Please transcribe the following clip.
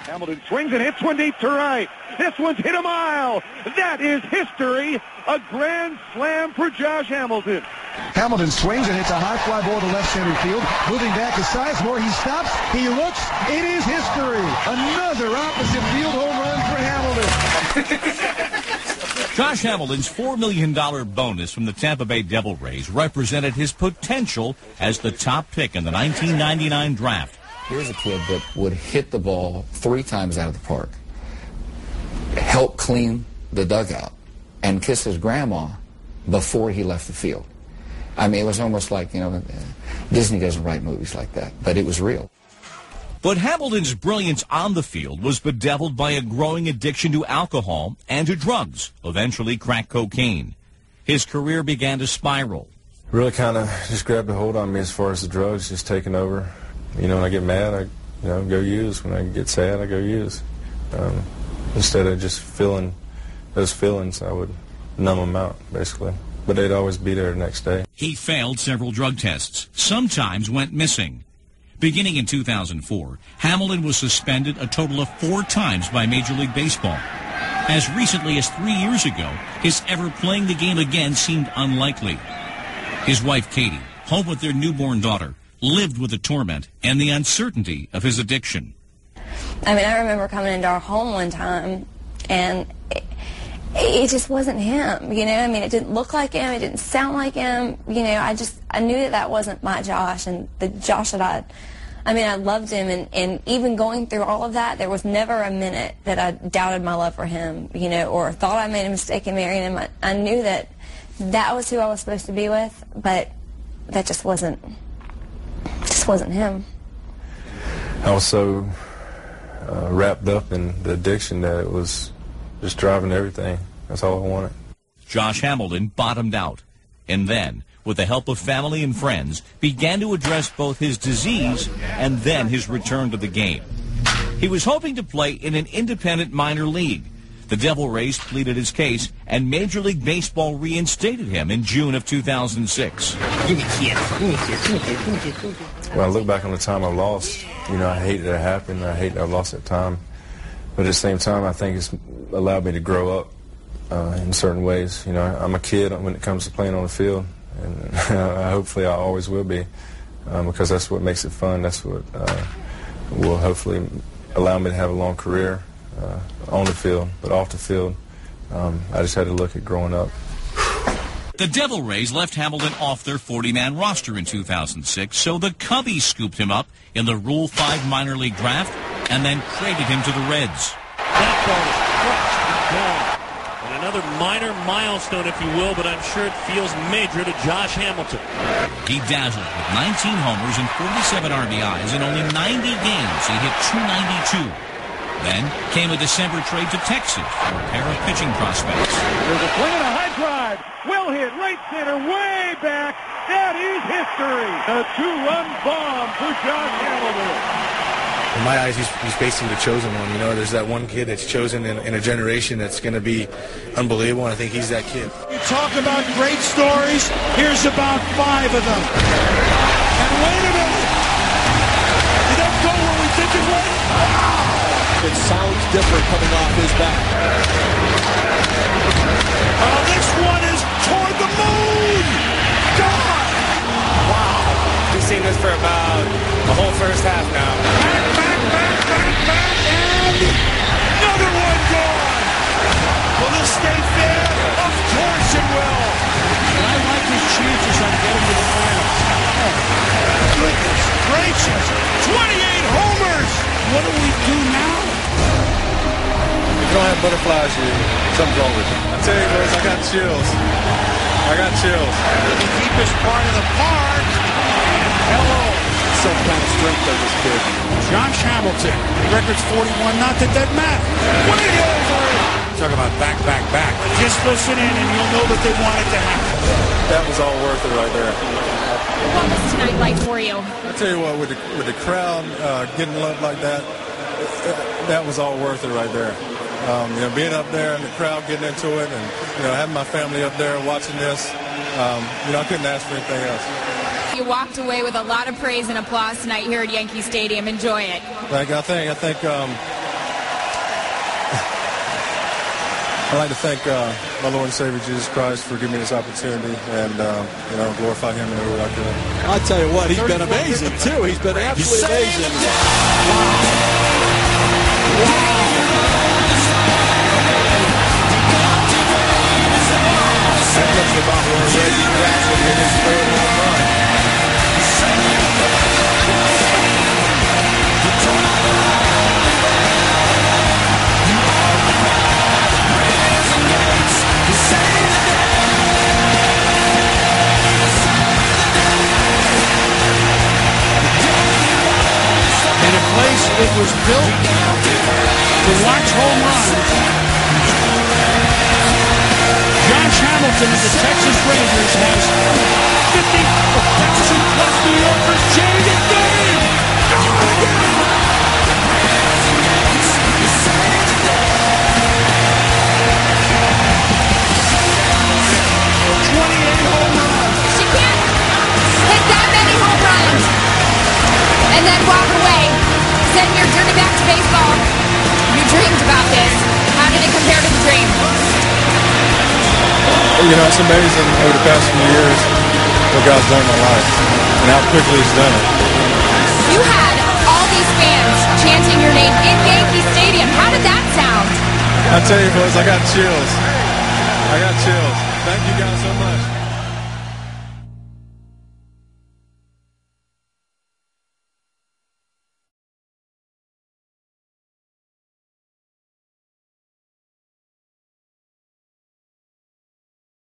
Hamilton swings and hits one deep to right. This one's hit a mile. That is history. A grand slam for Josh Hamilton. Hamilton swings and hits a high fly ball to left center field. Moving back to Sizemore. He stops. He looks. It is history. Another opposite field home run for Hamilton. Josh Hamilton's $4 million bonus from the Tampa Bay Devil Rays represented his potential as the top pick in the 1999 draft. Here's a kid that would hit the ball 3 times out of the park, help clean the dugout, and kiss his grandma before he left the field. I mean, it was almost like, Disney doesn't write movies like that, but it was real. But Hamilton's brilliance on the field was bedeviled by a growing addiction to alcohol and to drugs, eventually crack cocaine. His career began to spiral. Really kind of just grabbed a hold on me as far as the drugs, just taking over. When I get mad, I go use. When I get sad, I go use. Instead of just feeling those feelings, I would numb them out, basically. But they'd always be there the next day. He failed several drug tests, sometimes went missing. Beginning in 2004, Hamilton was suspended a total of 4 times by Major League Baseball. As recently as 3 years ago, his ever playing the game again seemed unlikely. His wife, Katie, home with their newborn daughter, lived with the torment and the uncertainty of his addiction. I mean, I remember coming into our home one time, and it just wasn't him, I mean, it didn't look like him, it didn't sound like him, I knew that wasn't my Josh, and the Josh that I loved him, and even going through all of that, there was never a minute that I doubted my love for him, or thought I made a mistake in marrying him. I knew that was who I was supposed to be with, but that just wasn't him. I was so wrapped up in the addiction that it was just driving everything. That's all I wanted. Josh Hamilton bottomed out, and then, with the help of family and friends, began to address both his disease and then his return to the game. He was hoping to play in an independent minor league. The Devil Rays pleaded his case, and Major League Baseball reinstated him in June of 2006. When I look back on the time I lost, I hate that it happened. I hate that I lost that time. But at the same time, I think it's allowed me to grow up in certain ways. I'm a kid when it comes to playing on the field, and hopefully I always will be, because that's what makes it fun. That's what will hopefully allow me to have a long career on the field. But off the field, I just had to look at growing up. The Devil Rays left Hamilton off their 40-man roster in 2006, so the Cubbies scooped him up in the Rule 5 minor league draft and then traded him to the Reds. That ball is crushed and gone. And another minor milestone, if you will, but I'm sure it feels major to Josh Hamilton. He dazzled with 19 homers and 47 RBIs. In only 90 games, he hit .292. Then came a December trade to Texas for a pair of pitching prospects. There's a swing and a high drive. Well hit, right center, way back. That is history. A 2-run bomb for Josh Hamilton. In my eyes, he's basically the chosen one. There's that one kid that's chosen in a generation that's going to be unbelievable, and I think he's that kid. You talk about great stories. Here's about 5 of them. And wait a minute. Did that go where we think it went? Wow! It sounds different coming off his back. This one is toward the moon! God! Wow! We've seen this for about the whole first half now. Back, and another one gone! Will this stay fair? Of course it will! And I like his chances on getting to the finals. Oh, goodness gracious! 28 homers! What do we do now? If you don't have butterflies, something's wrong with you. I tell you, boys, I got chills. The deepest part of the park. Hello. Some kind of strength of this kid. Josh Hamilton. Record's 41, not that that matters. Way over it. Talk about back. Just listen in and you'll know that they want it to happen. That was all worth it right there. What was tonight like for you? I tell you what, with the crowd getting love like that, that was all worth it right there. Being up there and the crowd getting into it, and having my family up there watching this, I couldn't ask for anything else. You walked away with a lot of praise and applause tonight here at Yankee Stadium. Enjoy it. I think I'd like to thank my Lord and Savior Jesus Christ for giving me this opportunity and, glorify Him in every way I could. I'll tell you what, he's been amazing, too. He's been absolutely amazing. That looks about where Reggie Jackson hit his third home run. In a place that was built to watch home runs, Josh Hamilton of the Texas Rangers has 50,000 plus New Yorkers change the game. Go again! 28 home runs. She can't hit that many home runs and then walk away. Then you're journey back to baseball. You dreamed about this. How did it compare to the dream? It's amazing over the past few years what God's done in my life and how quickly He's done it. You had all these fans chanting your name in Yankee Stadium. How did that sound? I tell you, folks, I got chills. Thank you guys so much.